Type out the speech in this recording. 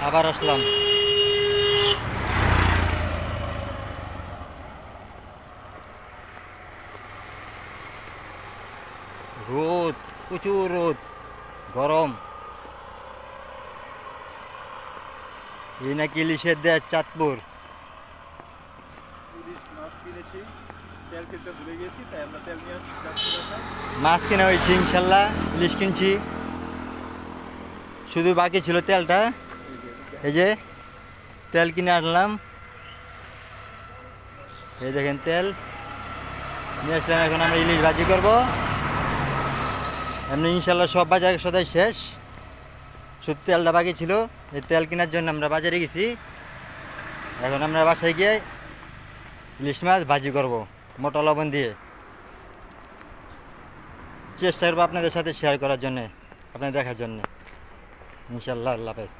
আবার আসলাম। রোদ, প্রচুর রোদ, গরম। এই নাকি ইলিশের দেশ চাঁদপুর। ইলিশ মাছ কিনেছি, তেল কিনতে ভুলে গেছি, তাই আমরা তেল নিয়ে যাচ্ছি বাসায়। মাছ কিনা হয়েছি ইনশাল্লাহ, ইলিশ কিনছি, শুধু বাকি ছিল তেলটা। এই যে এই যে তেল কিনে আনলাম, এই দেখেন তেল নিয়ে আসলাম। এখন আমরা ইলিশ ভাজি করব। এমনি ইনশাল্লাহ সব বাজার সদাই শেষ, শুধু তেলটা বাকি ছিল। এই তেল কেনার জন্য আমরা বাজারে গেছি। এখন আমরা বাসায় গিয়ে ইলিশ মাছ ভাজি করব মোটা লবণ দিয়ে। চেষ্টা করবো আপনাদের সাথে শেয়ার করার জন্যে, আপনাদের দেখার জন্যে। ইনশাল্লাহ, আল্লাহ হাফেজ।